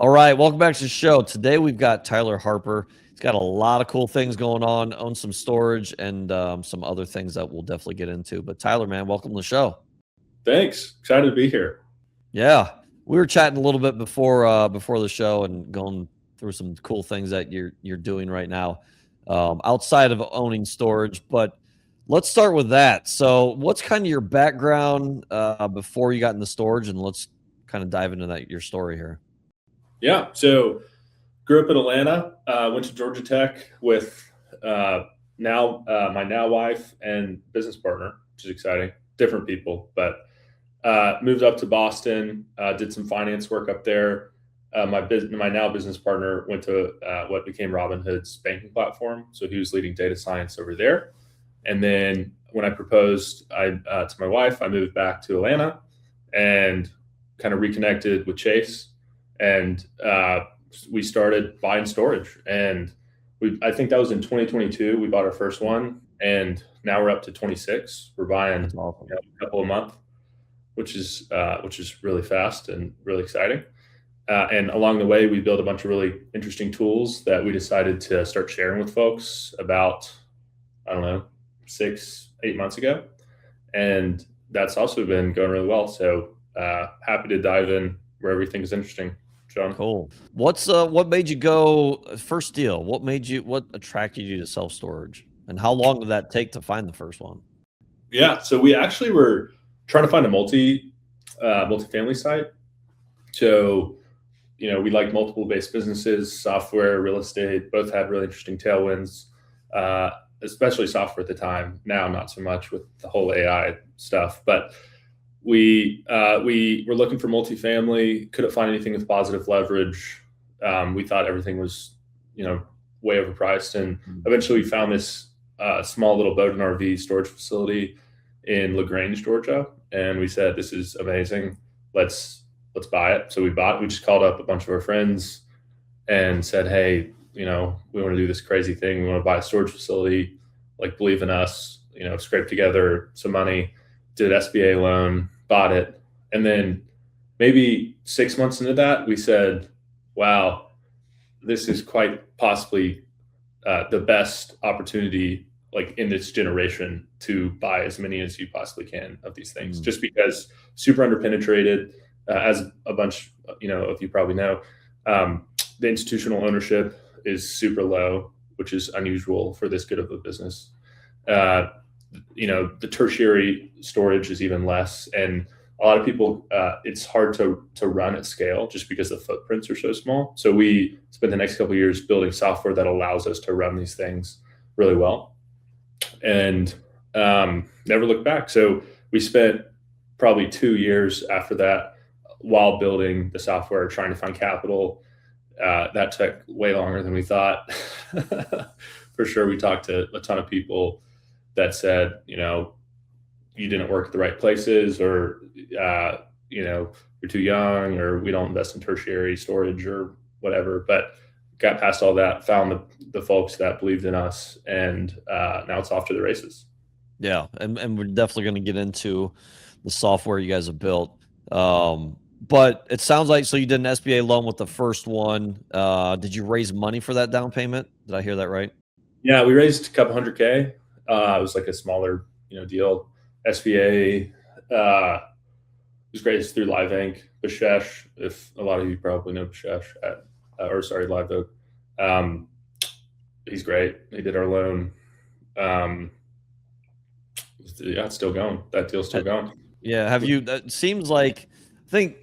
All right, welcome back to the show. Today we've got Tyler Harper. He's got a lot of cool things going on, owns some storage and some other things that we'll definitely get into. But Tyler, man, welcome to the show. Thanks. Excited to be here. Yeah, we were chatting a little bit before the show and going through some cool things that you're doing right now outside of owning storage. But let's start with that. So, what's kind of your background before you got into storage, and let's kind of dive into your story here. Yeah. So grew up in Atlanta, went to Georgia Tech with my now wife and business partner, which is exciting. Different people, but moved up to Boston, did some finance work up there. My now business partner went to what became Robinhood's banking platform. So he was leading data science over there. And then when I proposed to my wife, I moved back to Atlanta and kind of reconnected with Chase. And we started buying storage. And I think that was in 2022. We bought our first one. And now we're up to 26. We're buying Awesome. a couple a month, which is really fast and really exciting. And along the way, we built a bunch of really interesting tools that we decided to start sharing with folks about, 6-8 months ago. And that's also been going really well. So happy to dive in where everything is interesting. John. Cool. What made you go first deal? What attracted you to self-storage? And how long did that take to find the first one? Yeah. So we actually were trying to find a multifamily site. So, we like multiple based businesses, software, real estate, both had really interesting tailwinds, especially software at the time. Now, not so much with the whole AI stuff, but we were looking for multifamily, couldn't find anything with positive leverage. We thought everything was, way overpriced. And eventually we found this small little boat and RV storage facility in LaGrange, Georgia. And we said, this is amazing. Let's buy it. So we just called up a bunch of our friends and said, hey, we want to do this crazy thing. We want to buy a storage facility, believe in us, scrape together some money, did an SBA loan, bought it. And then maybe 6 months into that, we said, wow, this is quite possibly the best opportunity in this generation to buy as many as you possibly can of these things, just because super underpenetrated, as a bunch, of you probably know, the institutional ownership is super low, which is unusual for this good of a business. The tertiary storage is even less. And a lot of people, it's hard to run at scale just because the footprints are so small. So we spent the next couple of years building software that allows us to run these things really well and never looked back. So we spent probably 2 years after that while building the software, trying to find capital. That took way longer than we thought. For sure, we talked to a ton of people that said, you didn't work at the right places, or, you're too young, or we don't invest in tertiary storage or whatever. But got past all that, found the folks that believed in us, and now it's off to the races. Yeah, and we're definitely going to get into the software you guys have built. But it sounds like, so you did an SBA loan with the first one. Did you raise money for that down payment? Did I hear that right? Yeah, we raised a couple $100K. It was a smaller, deal. SBA was raised through Live Inc. Bashesh, if a lot of you probably know Bashesh Live Oak. He's great. He did our loan. It's still going. That deal's still going. Yeah. It seems like, I think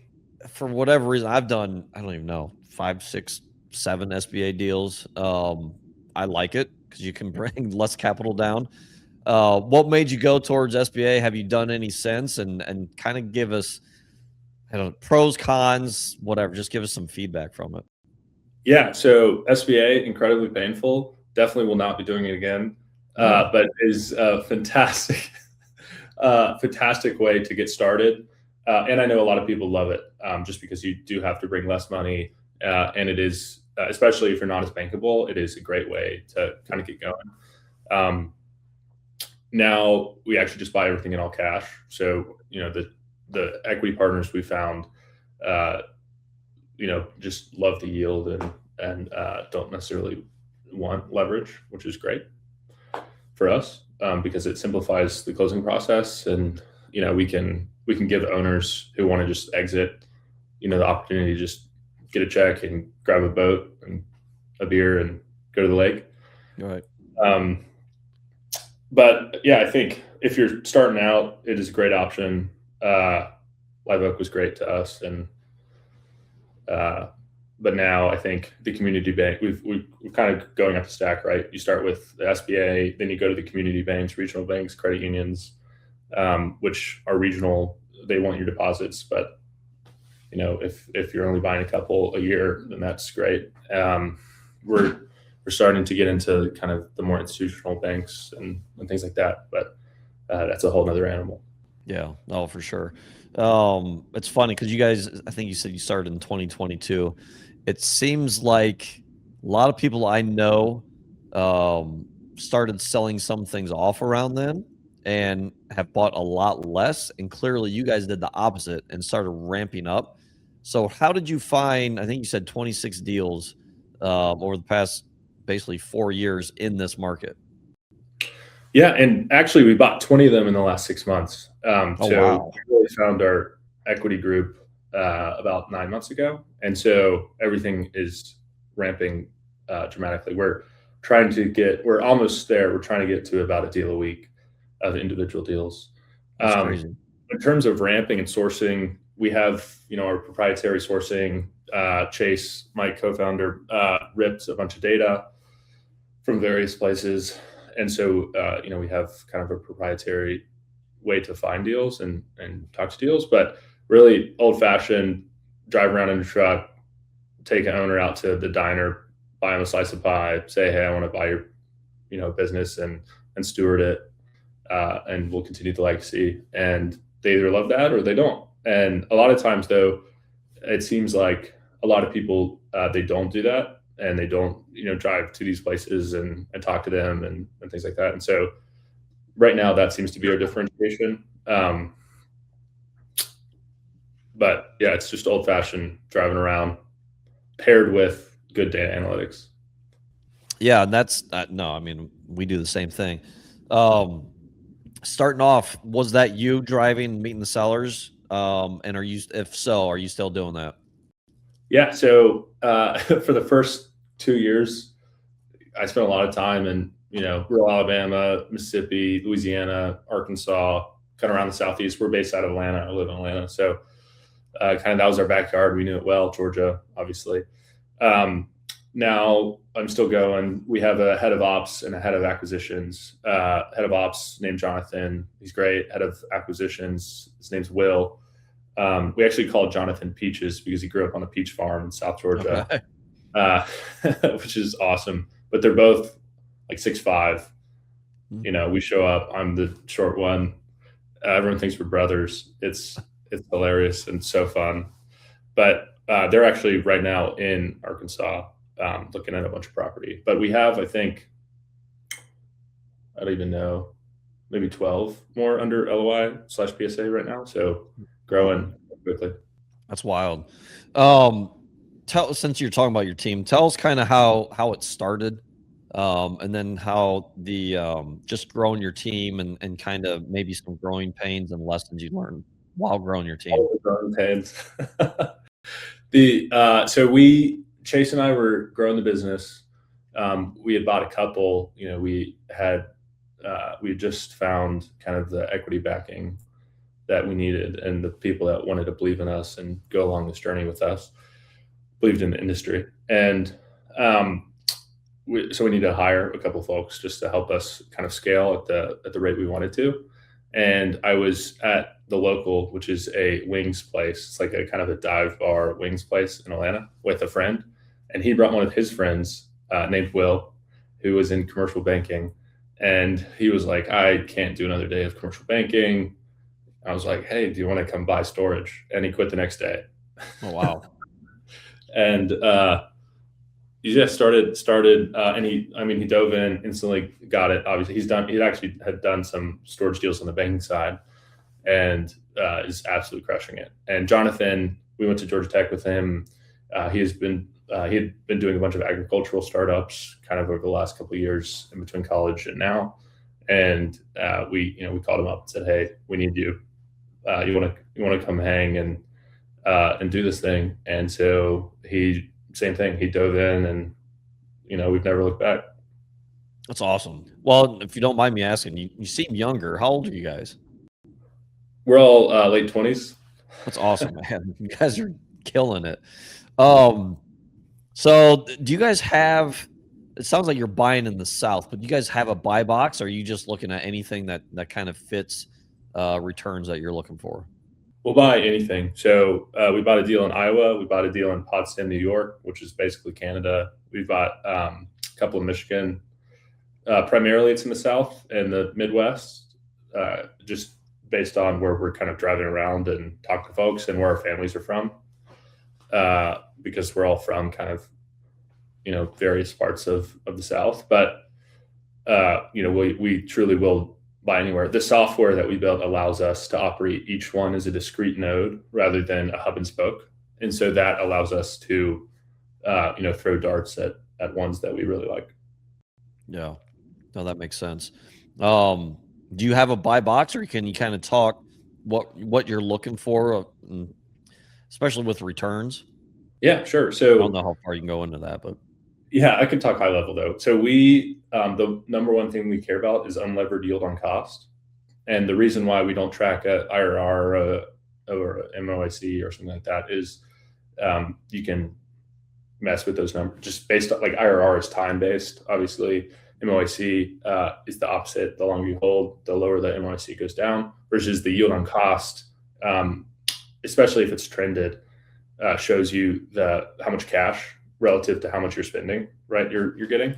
for whatever reason, I've done, I don't even know, 5, 6, 7 SBA deals. I like it because you can bring less capital down. What made you go towards SBA? Have you done any since? And kind of give us, pros, cons, whatever. Just give us some feedback from it. Yeah. So SBA, incredibly painful. Definitely will not be doing it again. But is a fantastic way to get started. And I know a lot of people love it, just because you do have to bring less money. And it is, especially if you're not as bankable, it is a great way to kind of get going. Now we actually just buy everything in all cash. So, the equity partners we found, just love the yield and don't necessarily want leverage, which is great for us because it simplifies the closing process, and we can give owners who want to just exit, the opportunity to just get a check and grab a boat and a beer and go to the lake. Right. But yeah, I think if you're starting out, it is a great option. Live Oak was great to us, and but now I think the community bank, we're kind of going up the stack, right? You start with the SBA, then you go to the community banks, regional banks, credit unions, which are regional. They want your deposits, but if you're only buying a couple a year, then that's great. We're starting to get into kind of the more institutional banks and things like that, but that's a whole nother animal. Yeah, no, for sure. It's funny because you guys, I think you said you started in 2022. It seems like a lot of people I know started selling some things off around then and have bought a lot less. And clearly you guys did the opposite and started ramping up. So how did you find, I think you said 26 deals over the past basically 4 years in this market? Yeah, and actually we bought 20 of them in the last 6 months. Oh, So wow. we really found our equity group about 9 months ago. And so everything is ramping dramatically. We're almost there. We're trying to get to about a deal a week of individual deals. That's crazy. In terms of ramping and sourcing, we have, our proprietary sourcing. Chase, my co-founder, ripped a bunch of data from various places. And so, we have kind of a proprietary way to find deals and talk to deals, but really old fashioned, drive around in a truck, take an owner out to the diner, buy him a slice of pie, say, hey, I want to buy your, business and steward it. And we'll continue the legacy. And they either love that or they don't. And a lot of times though, it seems like a lot of people, they don't do that. And they don't, drive to these places and talk to them and things like that. And so right now that seems to be our differentiation. But yeah, it's just old fashioned driving around paired with good data analytics. Yeah, and that's no, I mean, we do the same thing. Starting off, was that you driving, meeting the sellers? And if so, are you still doing that? Yeah. So for the first 2 years, I spent a lot of time in, rural Alabama, Mississippi, Louisiana, Arkansas, kind of around the Southeast. We're based out of Atlanta. I live in Atlanta. So kind of that was our backyard. We knew it well. Georgia, obviously. Now I'm still going. We have a head of ops and a head of acquisitions. Head of ops named Jonathan. He's great. Head of acquisitions, his name's Will. We actually call Jonathan Peaches because he grew up on a peach farm in South Georgia, okay. Which is awesome. But they're both like 6'5". We show up. I'm the short one. Everyone thinks we're brothers. It's hilarious and so fun. But they're actually right now in Arkansas looking at a bunch of property. But we have, I think, I don't even know, maybe 12 more under LOI/PSA right now. So growing quickly. That's wild. Since you're talking about your team, tell us kind of how it started, and then how the just growing your team and kind of maybe some growing pains and lessons you learned while growing your team. All the growing pains. So Chase and I were growing the business. We had bought a couple. We had just found kind of the equity backing that we needed, and the people that wanted to believe in us and go along this journey with us believed in the industry. And so we needed to hire a couple folks just to help us kind of scale at the rate we wanted to. And I was at the Local, which is a wings place. It's like a kind of a dive bar wings place in Atlanta with a friend. And he brought one of his friends named Will, who was in commercial banking. And he was like, I can't do another day of commercial banking. I was like, hey, do you want to come buy storage? And he quit the next day. Oh, wow. And he just started, and he dove in, instantly got it. Obviously, he actually had done some storage deals on the banking side, and is absolutely crushing it. And Jonathan, we went to Georgia Tech with him, He had been doing a bunch of agricultural startups kind of over the last couple of years in between college and now. And we called him up and said, "Hey, we need you. You want to come hang and do this thing." And so same thing. He dove in, and we've never looked back. That's awesome. Well, if you don't mind me asking, you seem younger. How old are you guys? We're all late 20s. That's awesome, man. You guys are killing it. So do you guys have, it sounds like you're buying in the South, but do you guys have a buy box? Or are you just looking at anything that kind of fits returns that you're looking for? We'll buy anything. So we bought a deal in Iowa. We bought a deal in Potsdam, New York, which is basically Canada. We bought a couple in Michigan. Primarily it's in the South and the Midwest, just based on where we're kind of driving around and talking to folks and where our families are from, because we're all from kind of, various parts of the South. But, we truly will buy anywhere. The software that we built allows us to operate each one as a discrete node rather than a hub and spoke. And so that allows us to, throw darts at ones that we really like. Yeah. No, that makes sense. Do you have a buy box, or can you kind of talk what you're looking for, especially with returns? Yeah, sure. I So don't know how far you can go into that, but yeah, I can talk high level though. So the number one thing we care about is unlevered yield on cost. And the reason why we don't track a IRR or a MOIC or something like that is you can mess with those numbers just based on, like, IRR is time based. Obviously, MOIC is the opposite. The longer you hold, the lower the MOIC goes down, versus the yield on cost, especially if it's trended, shows you how much cash relative to how much you're spending, right? You're getting.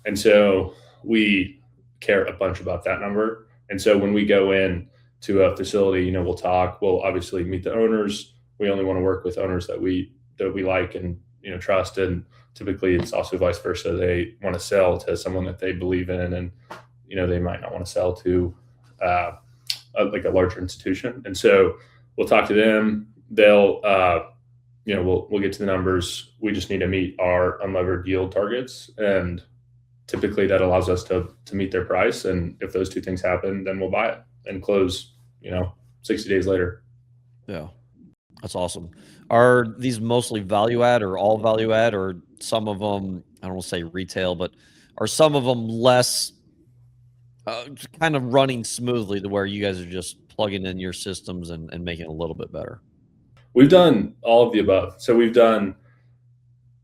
And so we care a bunch about that number. And so when we go in to a facility, we'll talk, we'll obviously meet the owners. We only want to work with owners that we like and, trust. And typically it's also vice versa. They want to sell to someone that they believe in, and, they might not want to sell to like a larger institution. And so we'll talk to them. They'll, we'll get to the numbers. We just need to meet our unlevered yield targets, and typically that allows us to meet their price. And if those two things happen, then we'll buy it and close, 60 days later. yeah, that's awesome. Are these mostly value add, or all value add, or some of them, I don't want to say retail, but are some of them less kind of running smoothly to where you guys are just plugging in your systems and making it a little bit better? We've done all of the above. So we've done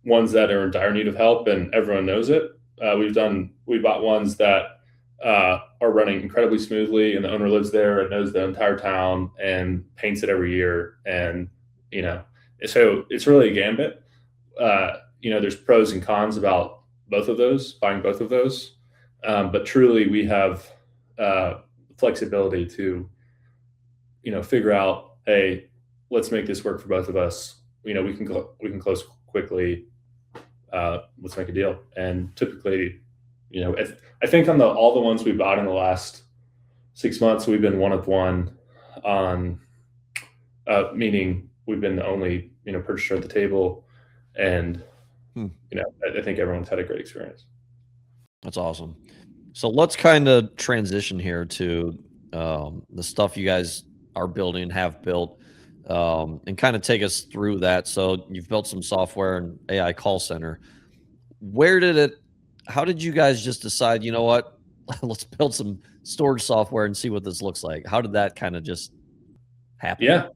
ones that are in dire need of help and everyone knows it. We bought ones that are running incredibly smoothly, and the owner lives there and knows the entire town and paints it every year. And, so it's really a gambit. There's pros and cons about buying both of those. But truly we have flexibility to, figure out, hey, let's make this work for both of us. We can close quickly. Let's make a deal. And typically, I think on all the ones we bought in the last 6 months, we've been one of one on, meaning we've been the only, purchaser at the table. And, I think everyone's had a great experience. That's awesome. So let's kind of transition here to the stuff you guys are building, have built, and kind of take us through that. So you've built some software and AI call center. How did you guys just decide, you know what, let's build some storage software and see what this looks like? How did that kind of just happen? Yeah.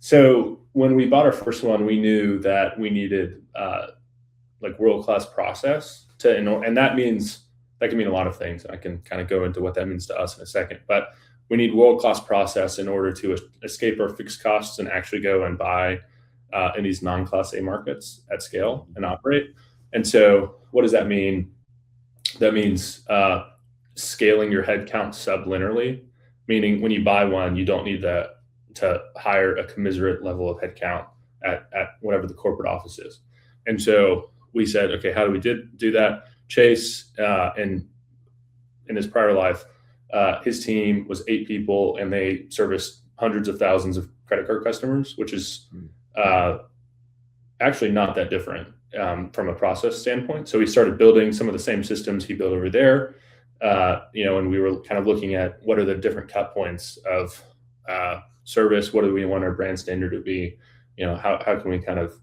So when we bought our first one, we knew that we needed like world-class process and that can mean a lot of things. I can kind of go into what that means to us in a second, but we need world-class process in order to escape our fixed costs and actually go and buy in these non-class A markets at scale and operate. And so what does that mean? That means scaling your headcount sublinearly, meaning when you buy one, you don't need to hire a commensurate level of headcount at whatever the corporate office is. And so we said, okay, how do we do that? Chase, in his prior life, his team was 8 people, and they serviced hundreds of thousands of credit card customers, which is actually not that different from a process standpoint. So we started building some of the same systems he built over there, and we were kind of looking at what are the different cut points of service. What do we want our brand standard to be? How can we kind of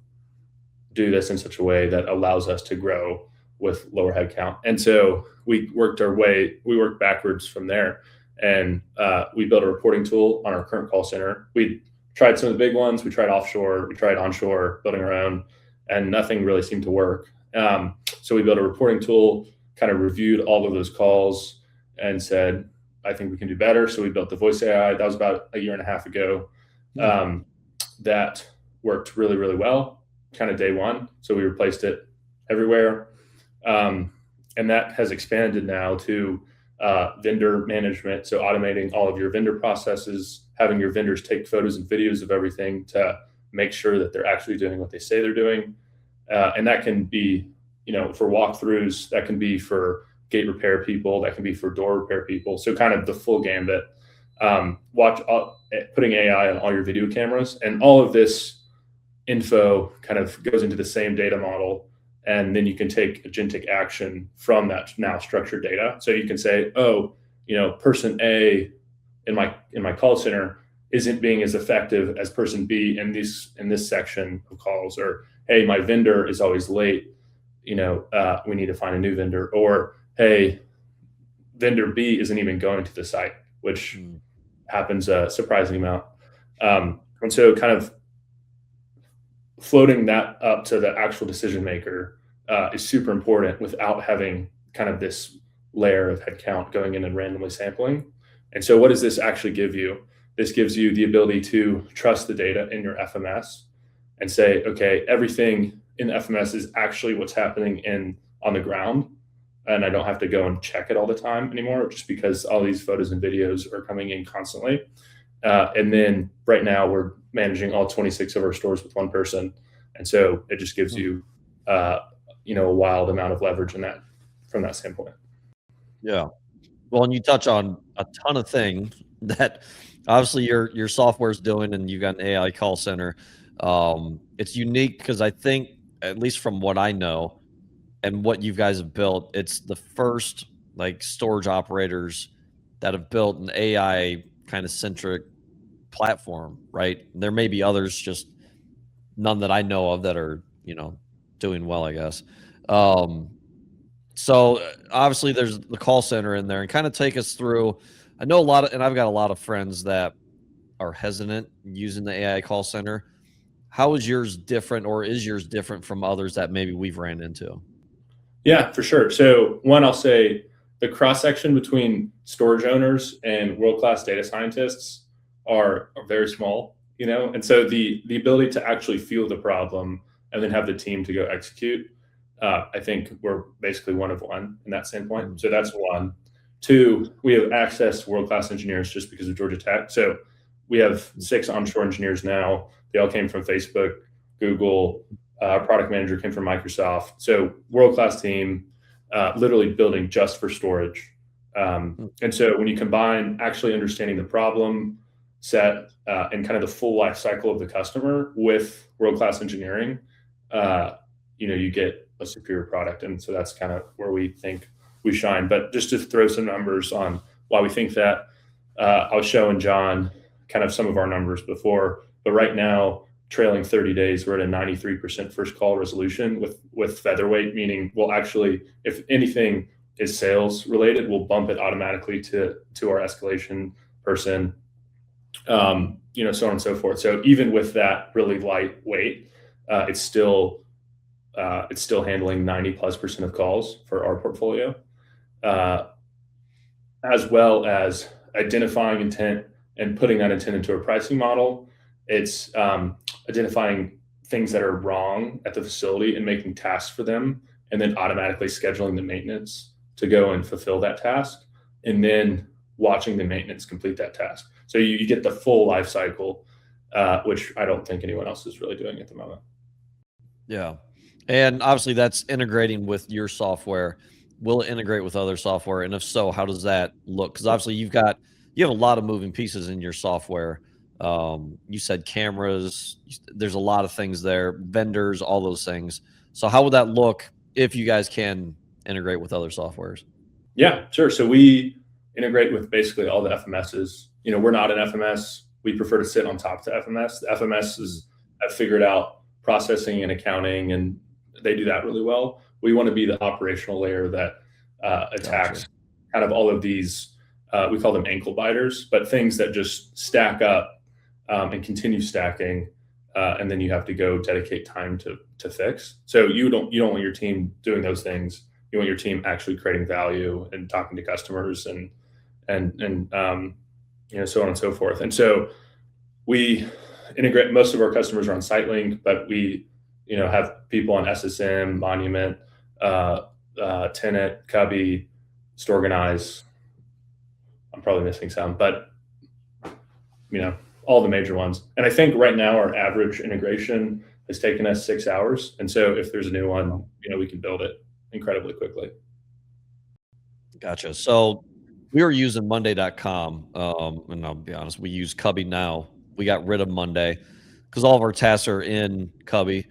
do this in such a way that allows us to grow with lower headcount? And so we worked backwards from there, and we built a reporting tool on our current call center. We tried some of the big ones. We tried offshore, we tried onshore, building our own, and nothing really seemed to work. So we built a reporting tool, kind of reviewed all of those calls, and said, I think we can do better. So we built the voice AI. That was about a year and a half ago. That worked really, really well, kind of day one. So we replaced it everywhere. And that has expanded now to vendor management. So automating all of your vendor processes, having your vendors take photos and videos of everything to make sure that they're actually doing what they say they're doing. And that can be, for walkthroughs, that can be for gate repair people, that can be for door repair people. So kind of the full gambit. Putting AI on all your video cameras, and all of this info kind of goes into the same data model. And then you can take agentic action from that now structured data. So you can say, person A in my call center isn't being as effective as person B in this section of calls, or hey, my vendor is always late. We need to find a new vendor, or hey, vendor B isn't even going to the site, which happens a surprising amount. And so kind of floating that up to the actual decision maker is super important without having kind of this layer of headcount going in and randomly sampling. And so what does this actually give you? This gives you the ability to trust the data in your FMS and say, okay, everything in the FMS is actually what's happening on the ground. And I don't have to go and check it all the time anymore, just because all these photos and videos are coming in constantly. And then right now we're managing all 26 of our stores with one person. And so it just gives you, a wild amount of leverage from that standpoint. Yeah. Well, and you touch on a ton of things that obviously your software is doing, and you've got an AI call center. It's unique because I think, at least from what I know and what you guys have built, it's the first storage operators that have built an AI kind of centric platform, right? There may be others, just none that I know of that are, doing well, I guess. So obviously there's the call center in there, and kind of take us through. I know and I've got a lot of friends that are hesitant using the AI call center. How is yours different, or is yours different from others that maybe we've ran into? Yeah, for sure. So one, I'll say the cross section between storage owners and world-class data scientists are very small, and so the ability to actually feel the problem and then have the team to go execute, I think we're basically one of one in that standpoint. So that's one. Two, we have access to world-class engineers just because of Georgia Tech. So we have 6 onshore engineers now. They all came from Facebook, Google. Our product manager came from Microsoft. So world-class team, literally building just for storage. And so when you combine actually understanding the problem set and kind of the full life cycle of the customer with world-class engineering, you get a superior product. And so that's kind of where we think we shine. But just to throw some numbers on why we think that, I was showing John kind of some of our numbers before, but right now, trailing 30 days, we're at a 93% first call resolution with featherweight, meaning we'll actually, if anything is sales related, we'll bump it automatically to our escalation person, so on and so forth. So even with that really light weight, it's still handling 90+% of calls for our portfolio, as well as identifying intent and putting that intent into a pricing model. It's identifying things that are wrong at the facility and making tasks for them, and then automatically scheduling the maintenance to go and fulfill that task, and then watching the maintenance complete that task. So you get the full life cycle, which I don't think anyone else is really doing at the moment. Yeah. And obviously that's integrating with your software. Will it integrate with other software? And if so, how does that look? Because obviously you have a lot of moving pieces in your software. You said cameras. There's a lot of things there, vendors, all those things. So how would that look if you guys can integrate with other softwares? Yeah, sure. So we integrate with basically all the FMSs. We're not an FMS. We prefer to sit on top of the FMS. The FMS Mm, is have figured out processing and accounting, and they do that really well. We want to be the operational layer that gotcha. attacks kind of all of these. We call them ankle biters, but things that just stack up and continue stacking, and then you have to go dedicate time to fix. So you don't want your team doing those things. You want your team actually creating value and talking to customers and so on and so forth. And so we integrate. Most of our customers are on SiteLink, but we have people on SSM, Monument, Tenant, Cubby, Storganize. I'm probably missing some, but all the major ones. And I think right now our average integration has taken us 6 hours. And so if there's a new one, we can build it incredibly quickly. Gotcha. So we were using Monday.com, and I'll be honest, we use Cubby now. We got rid of Monday because all of our tasks are in Cubby.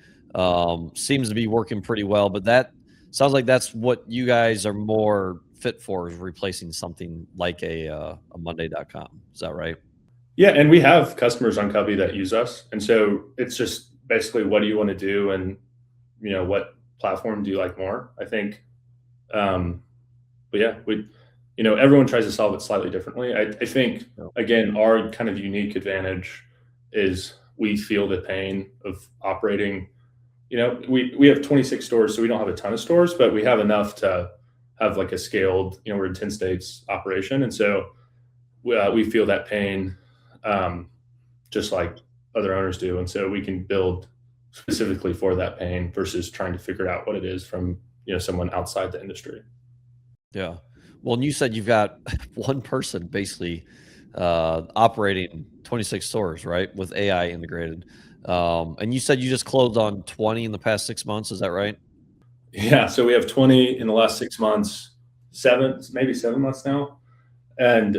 Seems to be working pretty well, but that sounds like that's what you guys are more fit for, is replacing something like a Monday.com. Is that right? Yeah, and we have customers on Cubby that use us, and so it's just basically what do you want to do, and what platform do you like more? I think, but yeah, everyone tries to solve it slightly differently. I think No. again, our kind of unique advantage is we feel the pain of operating. We have 26 stores, so we don't have a ton of stores, but we have enough to have like a scaled. We're in 10 states operation, and so we feel that pain just like other owners do. And so we can build specifically for that pain versus trying to figure out what it is from someone outside the industry. Yeah. Well, and you said you've got one person basically operating 26 stores, right, with AI integrated. And you said you just closed on 20 in the past 6 months. Is that right? Yeah, so we have 20 in the last 6 months, maybe 7 months now, and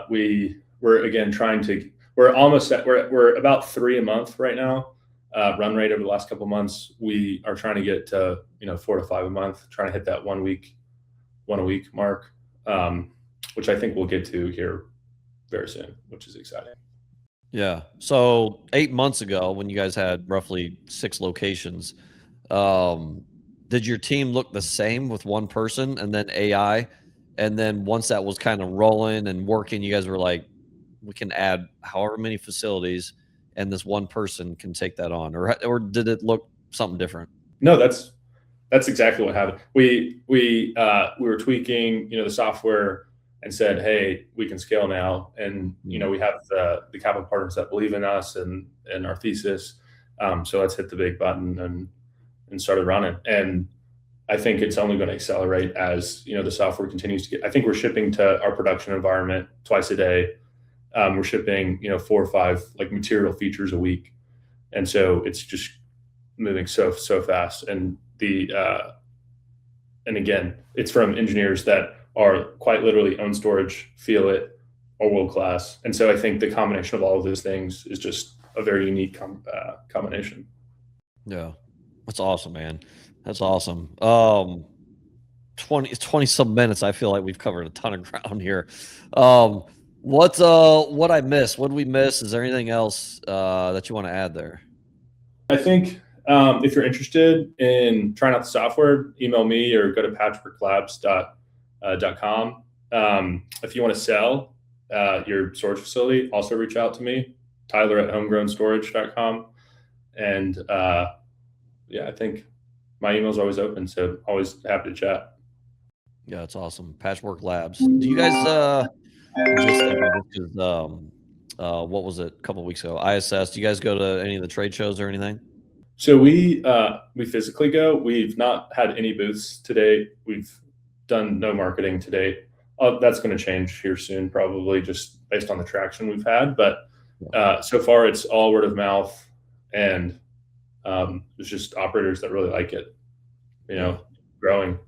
we're again trying to. We're almost at we're about 3 a month right now. Run rate over the last couple of months. We are trying to get to 4 to 5 a month, trying to hit that 1 a week mark, which I think we'll get to here very soon, which is exciting. Yeah. So 8 months ago, when you guys had roughly 6 locations, um, did your team look the same with one person and then AI? And then once that was kind of rolling and working, you guys were like, we can add however many facilities, and this one person can take that on, or did it look something different? No, that's exactly what happened. We were tweaking, the software and said, hey, we can scale now, and we have the capital partners that believe in us and our thesis. So let's hit the big button and started running. And I think it's only going to accelerate as the software continues to get. I think we're shipping to our production environment twice a day. We're shipping 4 or 5 like material features a week, and so it's just moving so fast. And again, it's from engineers that are quite literally own storage, feel it, are world class. And so I think the combination of all of those things is just a very unique combination. Yeah. That's awesome, man. That's awesome. 20 some minutes. I feel like we've covered a ton of ground here. Um, what I missed? What did we miss? Is there anything else that you want to add there? I think if you're interested in trying out the software, email me or go to patchworklabs.com. If you want to sell your storage facility, also reach out to me, Tyler at homegrownstorage.com. And yeah, I think my email's always open, so always happy to chat. Yeah, that's awesome. Patchwork Labs. Do you guys I'm just thinking of this 'cause, what was it a couple weeks ago? ISS. Do you guys go to any of the trade shows or anything? So we physically go. We've not had any booths to date. We've done no marketing to date. That's going to change here soon, probably just based on the traction we've had. But so far, it's all word of mouth, and there's just operators that really like it. Yeah. Growing.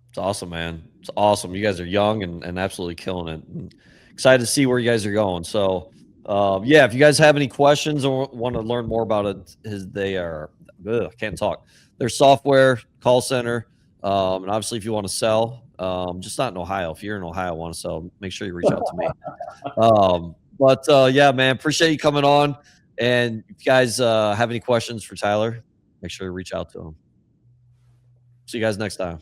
It's awesome, man. It's awesome. You guys are young and absolutely killing it. And excited to see where you guys are going. So Yeah, if you guys have any questions or want to learn more about it, they are, I can't talk. Their software, call center, and obviously if you want to sell, just not in Ohio. If you're in Ohio, want to sell, make sure you reach out to me. But yeah, man, appreciate you coming on. And if you guys have any questions for Tyler, make sure you reach out to him. See you guys next time.